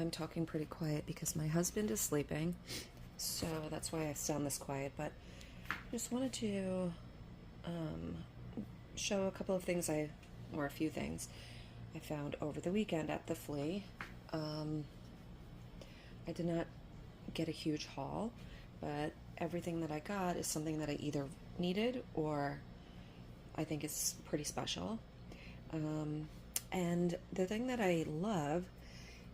I'm talking pretty quiet because my husband is sleeping, so that's why I sound this quiet, but I just wanted to show a couple of things or a few things I found over the weekend at the flea. I did not get a huge haul, but everything that I got is something that I either needed or I think is pretty special. And the thing that I love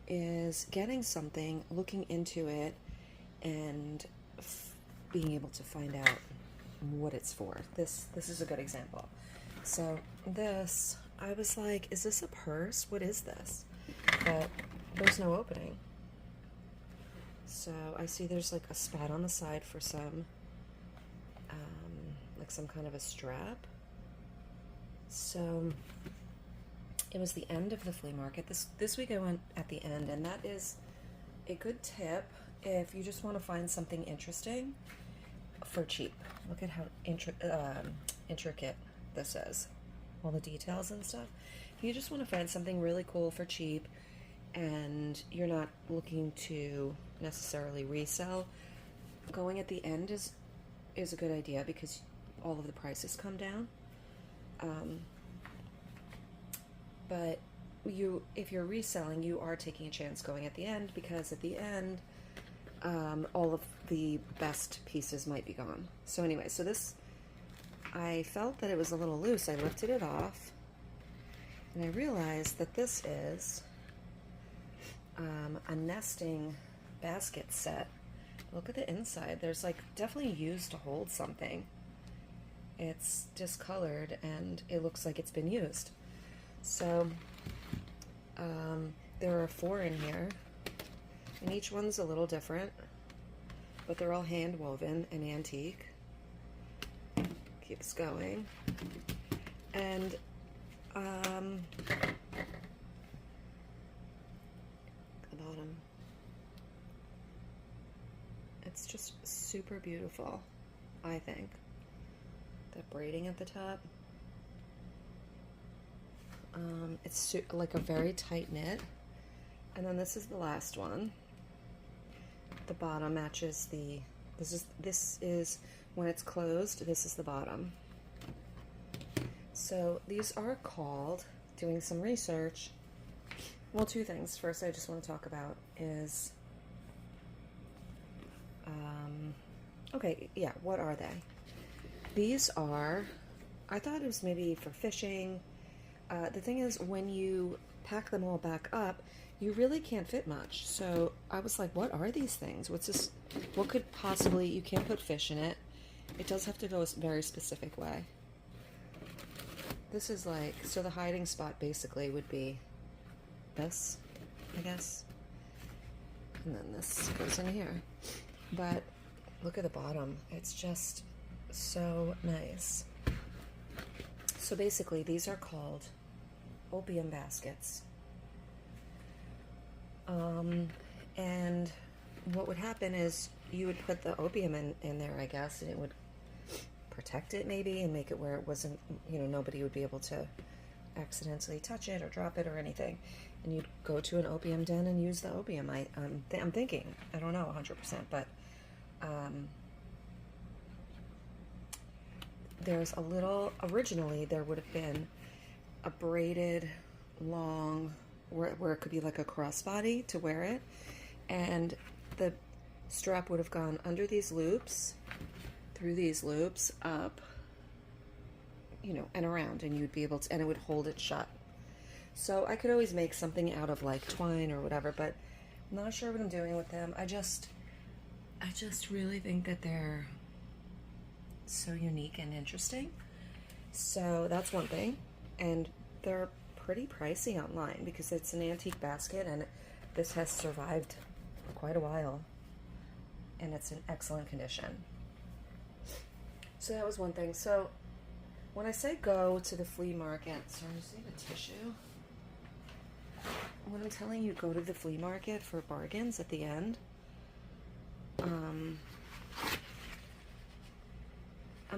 is getting something, looking into it, and being able to find out what it's for. This is a good example. So this, I was like, is this a purse? What is this? But there's no opening. So I see there's like a spot on the side for some, like some kind of a strap. So it was the end of the flea market. This week I went at the end, and that is a good tip if you just want to find something interesting for cheap. Look at how intricate this is. All the details and stuff. If you just want to find something really cool for cheap and you're not looking to necessarily resell, going at the end is a good idea because all of the prices come down. But if you're reselling, you are taking a chance going at the end, because at the end, all of the best pieces might be gone. So anyway, so this, I felt that it was a little loose. I lifted it off, and I realized that this is a nesting basket set. Look at the inside. There's like definitely used to hold something. It's discolored, and it looks like it's been used. So there are 4 in here, and each one's a little different, but they're all hand woven and antique. Keeps going. And the bottom, it's just super beautiful, I think. That braiding at the top. It's like a very tight knit. And then this is the last one. The bottom matches the, this is when it's closed, this is the bottom. So these are called, doing some research, well, 2 things. First, I just want to talk about is, okay, yeah, what are they? These are, I thought it was maybe for fishing. The thing is, when you pack them all back up, you really can't fit much. So I was like, what are these things? What's this? What could possibly, you can't put fish in it. It does have to go a very specific way. This is like, so the hiding spot basically would be this, I guess. And then this goes in here. But look at the bottom. It's just so nice. So basically, these are called opium baskets. And what would happen is you would put the opium in there, I guess, and it would protect it maybe and make it where it wasn't, nobody would be able to accidentally touch it or drop it or anything. And you'd go to an opium den and use the opium. I'm thinking, I don't know 100%, but there's a little, originally there would have been a braided long, where it could be like a crossbody to wear it, and the strap would have gone under these loops, through these loops, up, and around, and you'd be able to, and it would hold it shut. So I could always make something out of like twine or whatever, but I'm not sure what I'm doing with them. I just really think that they're so unique and interesting. So that's one thing. And they're pretty pricey online because it's an antique basket, and this has survived for quite a while, and it's in excellent condition. So that was one thing. So when I say go to the flea market, sorry, see the tissue? When I'm telling you go to the flea market for bargains at the end, I'm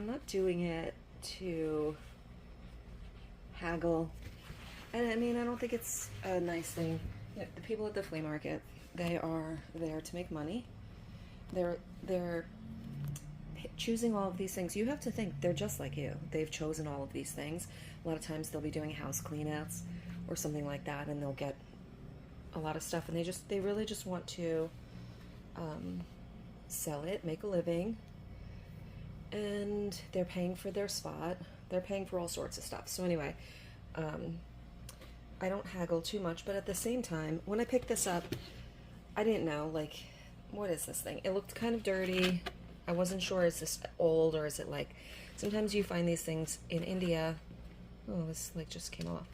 not doing it to haggle. And I mean, I don't think it's a nice thing Yeah, the people at the flea market, they are there to make money. They're choosing all of these things. You have to think they're just like you. They've chosen all of these things. A lot of times they'll be doing house cleanouts or something like that, and they'll get a lot of stuff, and they really just want to sell it, make a living, and they're paying for their spot. They're paying for all sorts of stuff. So anyway, I don't haggle too much, but at the same time, when I picked this up, I didn't know, like, what is this thing? It looked kind of dirty. I wasn't sure, is this old or is it like, sometimes you find these things in India. Oh, this like just came off.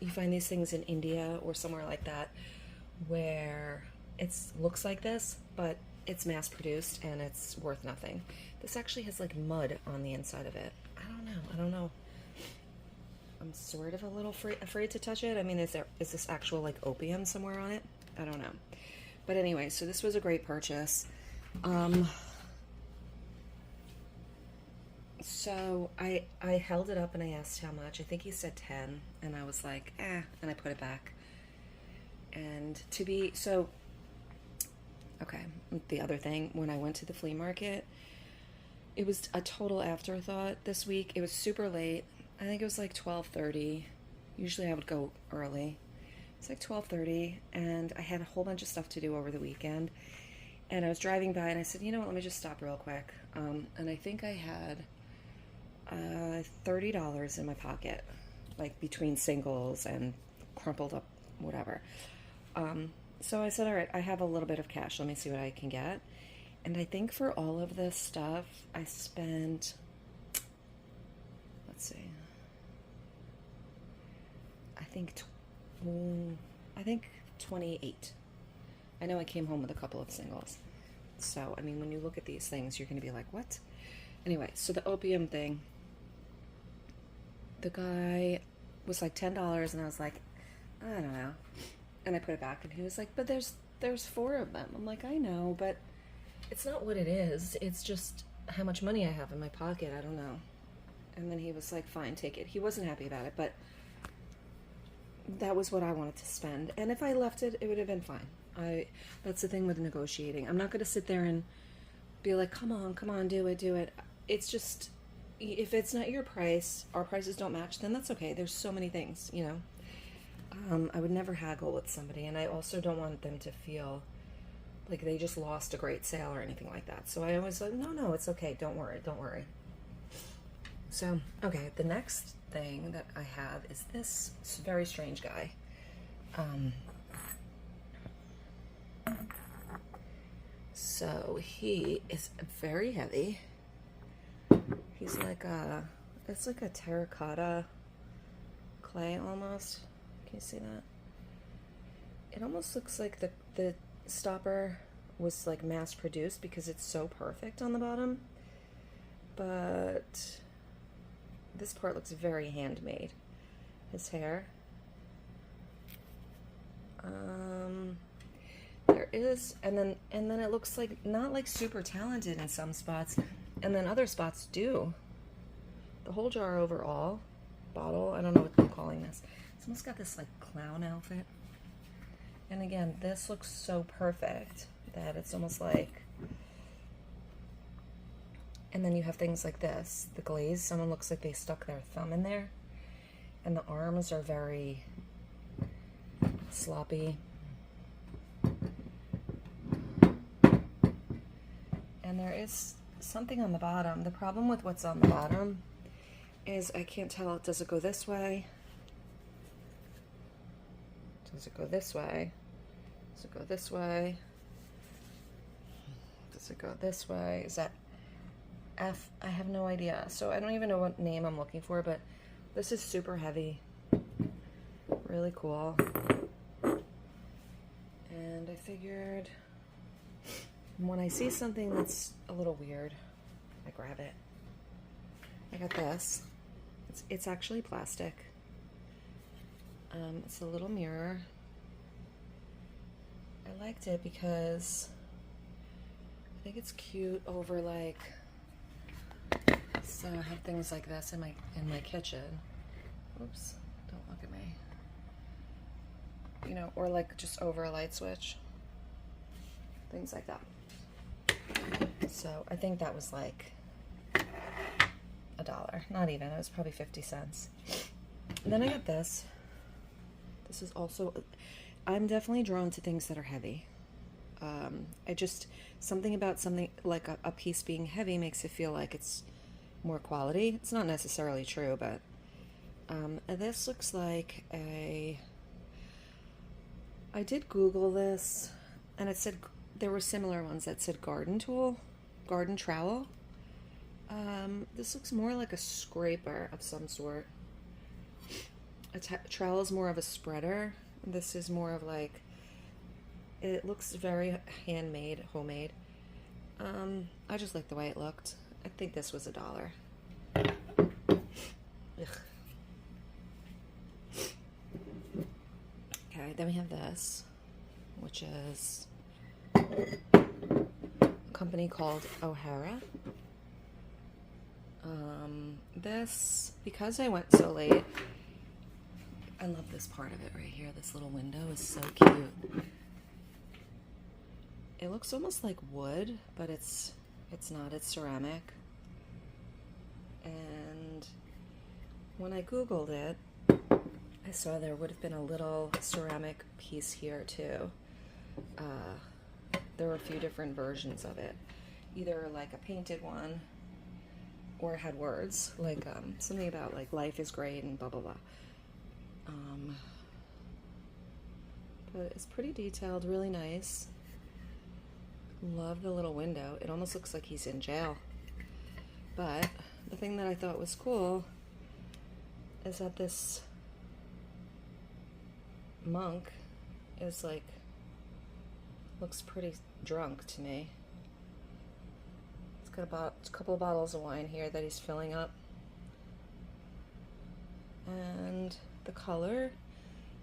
You find these things in India or somewhere like that where it looks like this, but it's mass produced and it's worth nothing. This actually has like mud on the inside of it. I don't know. I'm sort of a little afraid to touch it. I mean, is this actual like opium somewhere on it? I don't know. But anyway, so this was a great purchase. So I held it up and I asked how much. I think he said 10, and I was like, and I put it back. And okay, the other thing, when I went to the flea market, it was a total afterthought this week. It was super late. I think it was like 12:30. Usually I would go early. It's like 12:30, and I had a whole bunch of stuff to do over the weekend. And I was driving by, and I said, you know what, let me just stop real quick. And I think I had $30 in my pocket, like between singles and crumpled up whatever. So I said, all right, I have a little bit of cash. Let me see what I can get. And I think for all of this stuff, I spent, let's see, I think 28. I know I came home with a couple of singles. So, I mean, when you look at these things, you're going to be like, what? Anyway, so the opium thing, the guy was like $10, and I was like, I don't know. And I put it back, and he was like, but there's 4 of them. I'm like, I know, but it's not what it is. It's just how much money I have in my pocket. I don't know. And then he was like, fine, take it. He wasn't happy about it, but that was what I wanted to spend. And if I left it, it would have been fine. That's the thing with negotiating. I'm not going to sit there and be like, come on, do it. It's just, if it's not your price, our prices don't match, then that's okay. There's so many things, you know. I would never haggle with somebody, and I also don't want them to feel like they just lost a great sale or anything like that. So I always like, no, it's okay. Don't worry. So, okay, the next thing that I have is this very strange guy. So he is very heavy. He's like it's like a terracotta clay almost. Can you see that? It almost looks like the stopper was like mass produced because it's so perfect on the bottom. But this part looks very handmade. His hair. There is, and then it looks like not like super talented in some spots, and then other spots do. The whole jar overall, bottle, I don't know what I'm calling this. It's almost got this like clown outfit. And again, this looks so perfect that it's almost like, and then you have things like this, the glaze, someone looks like they stuck their thumb in there, and the arms are very sloppy. And there is something on the bottom. The problem with what's on the bottom is I can't tell, does it go this way? Does it go this way? Does it go this way? Does it go this way? Is that F? I have no idea. So I don't even know what name I'm looking for, but this is super heavy. Really cool. And I figured when I see something that's a little weird, I grab it. I got this. It's actually plastic. It's a little mirror. I liked it because I think it's cute over like, so I have things like this in my kitchen. Oops, don't look at me. you know, or like just over a light switch, things like that. So I think that was like $1, not even, it was probably 50 cents. And then I got this. This is also, I'm definitely drawn to things that are heavy. I just, something about something like a piece being heavy makes it feel like it's more quality. It's not necessarily true, but this looks like I did Google this, and it said there were similar ones that said garden tool, garden trowel. This looks more like a scraper of some sort. A trowel is more of a spreader. This is more of like, it looks very handmade, homemade. I just like the way it looked. I think this was $1. Ugh. Okay, then we have this, which is a company called O'Hara. This, because I went so late, I love this part of it right here. This little window is so cute. It looks almost like wood, but it's not. It's ceramic. And when I Googled it, I saw there would have been a little ceramic piece here too. There were a few different versions of it. Either like a painted one, or it had words, like something about like life is great and blah blah blah. But it's pretty detailed, really nice. Love the little window. It almost looks like he's in jail. But the thing that I thought was cool is that this monk is like, looks pretty drunk to me. He's got about a couple of bottles of wine here that he's filling up. And the color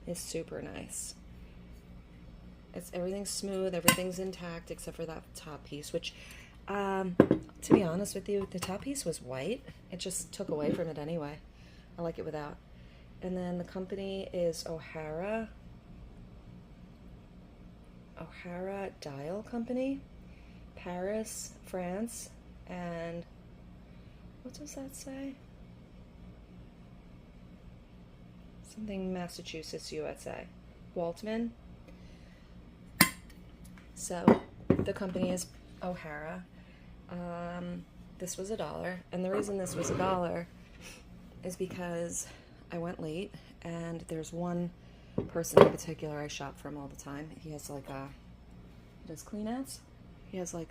is super nice. Everything's smooth, everything's intact except for that top piece, which, to be honest with you, the top piece was white. It just took away from it anyway. I like it without. And then the company is O'Hara Dial Company, Paris, France, and what does that say? Something Massachusetts, USA. Waltman. So the company is O'Hara. This was $1, and the reason this was $1 is because I went late, and there's one person in particular I shop from all the time. He has like he does clean outs. He has like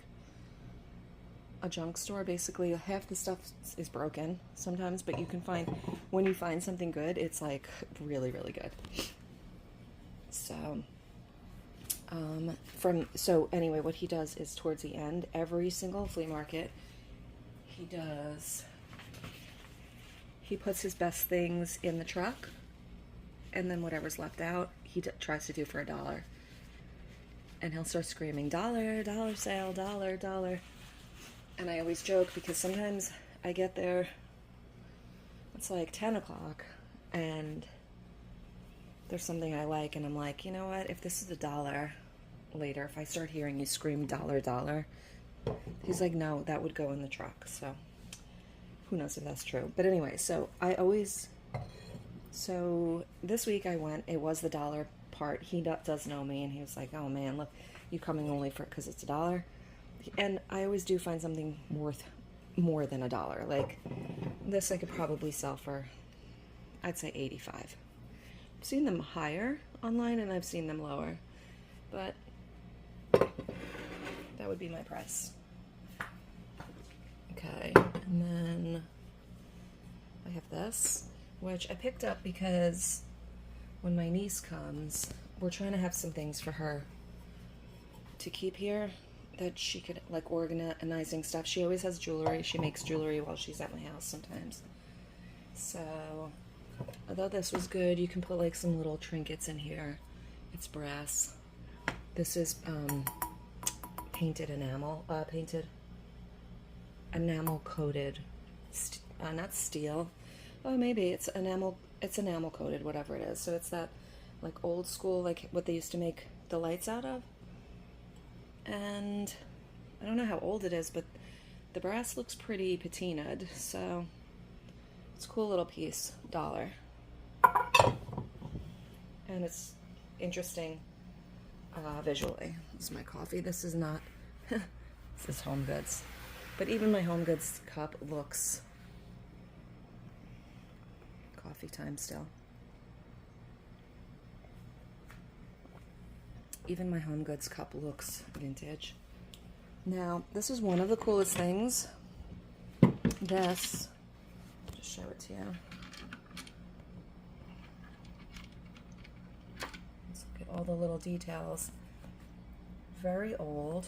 a junk store. Basically, half the stuff is broken sometimes, but you can find, when you find something good, it's like really, really good. So anyway, what he does is towards the end, every single flea market, he puts his best things in the truck, and then whatever's left out, he tries to do for $1. And he'll start screaming, dollar sale, dollar. And I always joke because sometimes I get there, it's like 10 o'clock, and there's something I like, and I'm like, you know what, if this is $1 later, if I start hearing you scream dollar, he's like, no, that would go in the truck. So who knows if that's true. But anyway, so this week I went, it was the $1 part. He does know me, and he was like, oh man, look, you coming only for, because it's $1. And I always do find something worth more than $1. Like this I could probably sell for, I'd say 85. I've seen them higher online, and I've seen them lower, but that would be my price. Okay, and then I have this, which I picked up because when my niece comes, we're trying to have some things for her to keep here that she could, like organizing stuff. She always has jewelry. She makes jewelry while she's at my house sometimes. So I thought this was good. You can put like some little trinkets in here. It's brass. This is painted enamel coated, not steel. Oh, maybe it's enamel coated, whatever it is. So it's that like old school, like what they used to make the lights out of. And I don't know how old it is, but the brass looks pretty patinaed, so it's a cool little piece, $1. And it's interesting visually. This is my coffee. This is not, this is Home Goods. But even my Home Goods cup looks coffee time still. Even my Home Goods cup looks vintage. Now, this is one of the coolest things. This, just show it to you. Let's look at all the little details. Very old.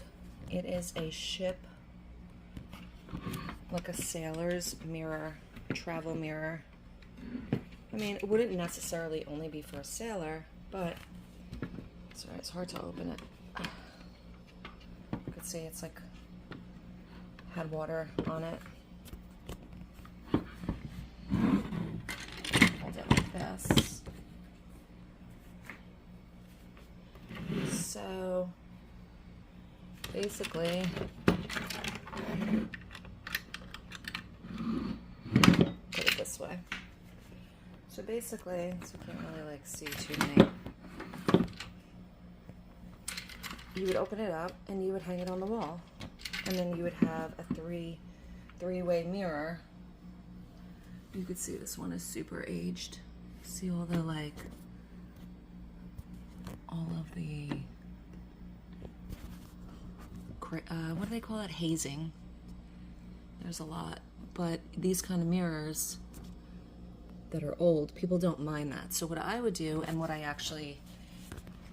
It is a ship, like a sailor's mirror, travel mirror. I mean, it wouldn't necessarily only be for a sailor, but sorry, it's hard to open it. You could see it's like had water on it. Hold it like this. So basically, put it this way. So basically, so you can't really like see too many. You would open it up and you would hang it on the wall, and then you would have a three-way mirror. You could see this one is super aged. See all the like, all of the what do they call it? Hazing. There's a lot, but these kind of mirrors that are old, people don't mind that. So what I would do, and what I actually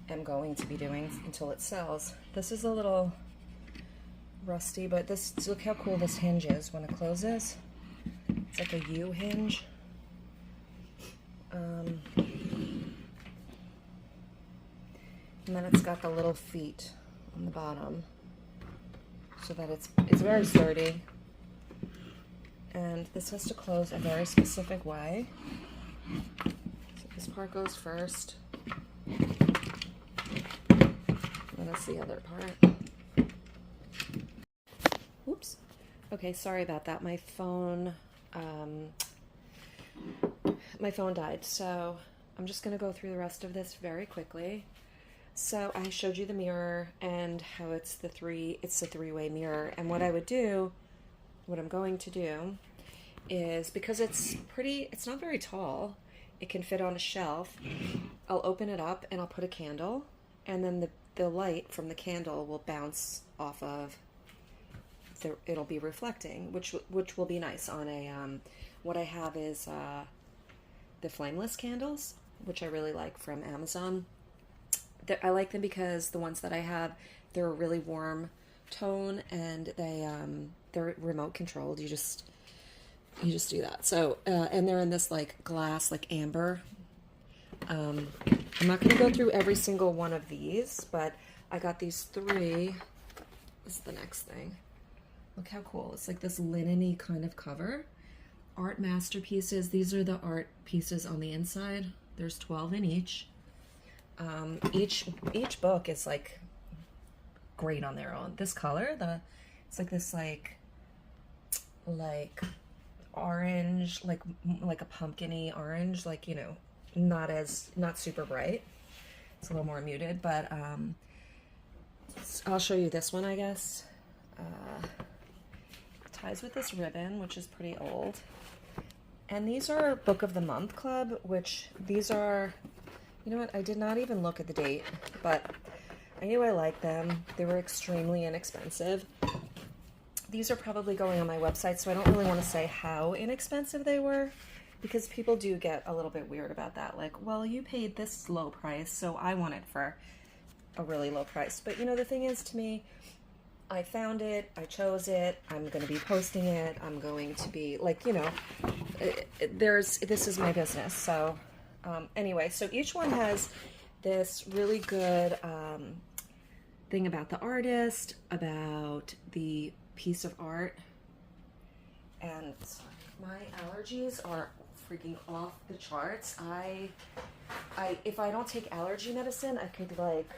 am going to be doing until it sells, this is a little rusty, but this, look how cool this hinge is when it closes. It's like a U hinge. And then it's got the little feet on the bottom, so that it's very sturdy. And this has to close a very specific way. So this part goes first. And that's the other part. Oops. Okay, sorry about that. My phone died, so I'm just going to go through the rest of this very quickly. So I showed you the mirror and how it's the three-way mirror. And what I'm going to do is, because it's not very tall, it can fit on a shelf, I'll open it up and I'll put a candle, and then the light from the candle will bounce off of, it'll be reflecting, which will be nice on a, what I have is the flameless candles, which I really like, from Amazon. I like them because the ones that I have, they're a really warm tone, and they're remote controlled. You just do that. So and they're in this like glass, like amber. I'm not going to go through every single one of these, but I got these 3. This is the next thing. Look how cool. It's like this linen-y kind of cover. Art masterpieces. These are the art pieces on the inside. There's 12 in each. Each book is like great on their own. This color, it's like this like orange, like a pumpkin-y orange, like, you know, not super bright. It's a little more muted, but I'll show you this one, I guess. Ties with this ribbon, which is pretty old. And these are Book of the Month Club, which these are, you know what, I did not even look at the date, but I knew I liked them. They were extremely inexpensive. These are probably going on my website, so I don't really want to say how inexpensive they were, because people do get a little bit weird about that. Like, well, you paid this low price, so I want it for a really low price. But, you know, the thing is, to me, I found it, I chose it, I'm going to be posting it, I'm going to be, like, you know, this is my business. So, anyway, so each one has this really good thing about the artist, about the piece of art, and my allergies are freaking off the charts. if I don't take allergy medicine, I could like,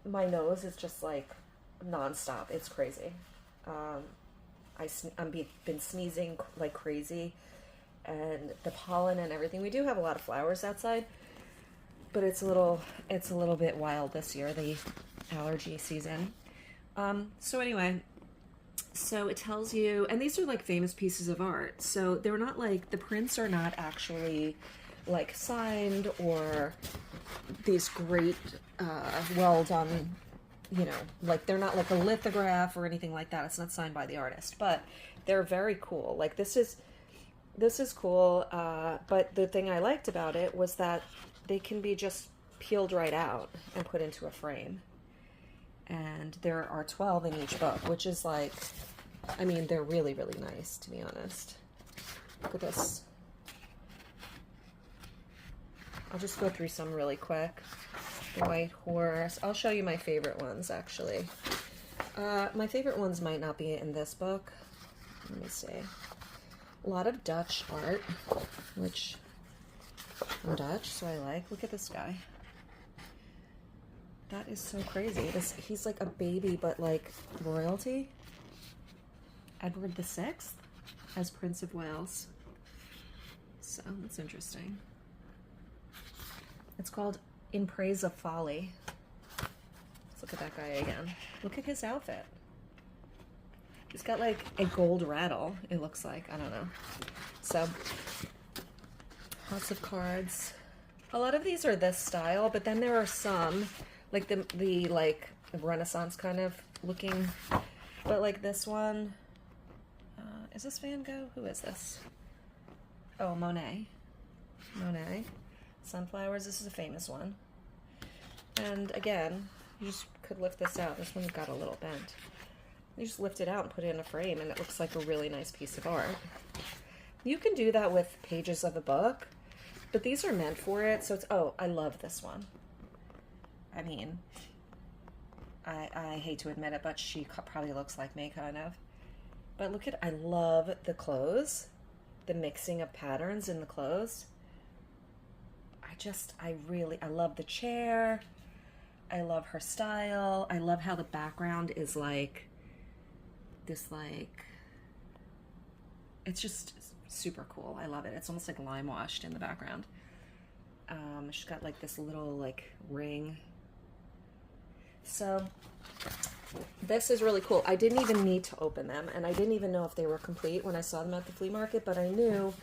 my nose is just like nonstop. It's crazy. Been sneezing like crazy, and the pollen and everything. We do have a lot of flowers outside, but it's a little bit wild this year, the allergy season. So anyway, so it tells you, and these are like famous pieces of art. So they're not like, the prints are not actually like signed or these great, well done, you know, like they're not like a lithograph or anything like that. It's not signed by the artist, but they're very cool. Like this is cool. But the thing I liked about it was that they can be just peeled right out and put into a frame. And there are 12 in each book, which is like, I mean, they're really, really nice, to be honest. Look at this. I'll just go through some really quick. The White Horse. I'll show you my favorite ones, actually. My favorite ones might not be in this book. Let me see. A lot of Dutch art, which I'm Dutch, so I like. Look at this guy. That is so crazy. He's like a baby, but like royalty. Edward VI as Prince of Wales. So that's interesting. It's called In Praise of Folly. Let's look at that guy again. Look at his outfit. He's got like a gold rattle, it looks like. I don't know. So, lots of cards. A lot of these are this style, but then there are some, like the like Renaissance kind of looking, but like this one, is this Van Gogh? Who is this? Oh, Monet. Monet. Sunflowers, this is a famous one. And again, you just could lift this out. This one's got a little bent. You just lift it out and put it in a frame, and it looks like a really nice piece of art. You can do that with pages of a book, but these are meant for it. So it's, oh, I love this one. I mean, I hate to admit it, but she probably looks like me, kind of. But look at, I love the clothes, the mixing of patterns in the clothes. I love the chair. I love her style. I love how the background is like this, like, it's just super cool. I love it. It's almost like lime washed in the background. She's got like this little like ring. So this is really cool. I didn't even need to open them, and I didn't even know if they were complete when I saw them at the flea market, but I knew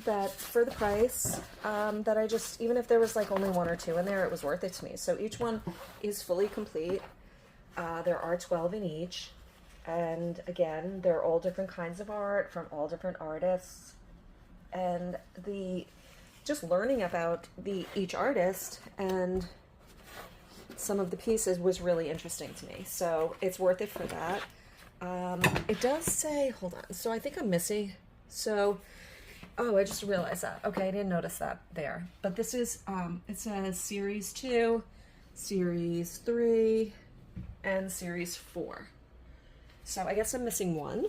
that for the price, that I just, even if there was like only one or two in there, it was worth it to me. So each one is fully complete. There are 12 in each. And again, they're all different kinds of art from all different artists. And just learning about each artist and some of the pieces was really interesting to me. So it's worth it for that. It does say, hold on. So I think I'm missing. So, oh, I just realized that. Okay, I didn't notice that there. But this is, it says Series 2, Series 3, and Series 4. So I guess I'm missing one,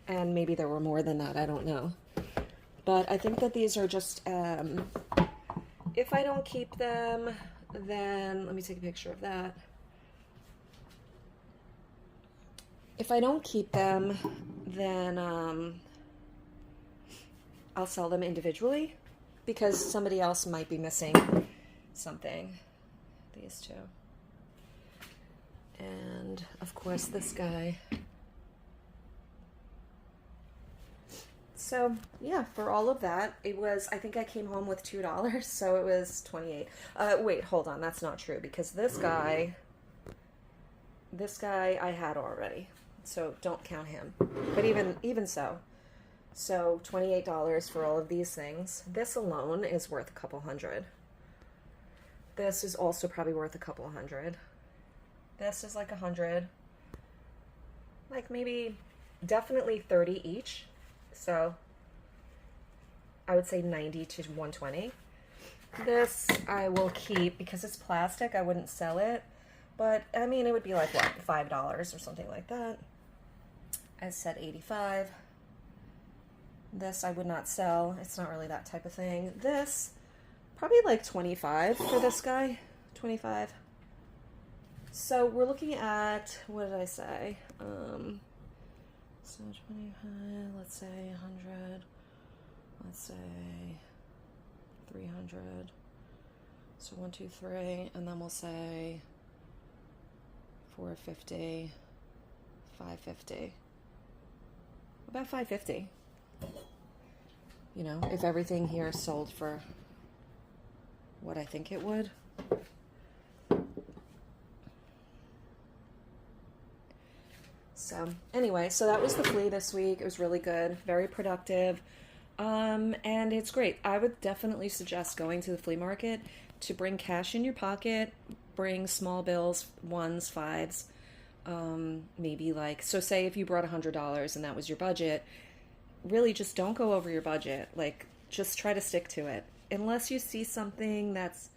and maybe there were more than that, I don't know. But I think that these are just, if I don't keep them, then, let me take a picture of that. If I don't keep them, then I'll sell them individually, because somebody else might be missing something. These two. And, of course, this guy. So, yeah, for all of that, it was, I think I came home with $2, so it was $28. Wait, hold on, that's not true, because this guy I had already, so don't count him. But even so, $28 for all of these things. This alone is worth a couple hundred. This is also probably worth a couple hundred. This is like 100. Like maybe, definitely 30 each. So I would say 90 to 120. This I will keep because it's plastic. I wouldn't sell it, but I mean it would be like what, $5 or something like that. I said 85. This I would not sell. It's not really that type of thing. This probably like 25 for this guy. 25. So we're looking at, what did I say? So 25, let's say 100, let's say 300. So 1, 2, 3, and then we'll say 450, 550. About 550. You know, if everything here sold for what I think it would. So anyway, so that was the flea this week. It was really good, very productive, and it's great. I would definitely suggest going to the flea market to bring cash in your pocket, bring small bills, ones, fives, maybe like, so say if you brought $100 and that was your budget, really just don't go over your budget. Like, just try to stick to it. Unless you see something that's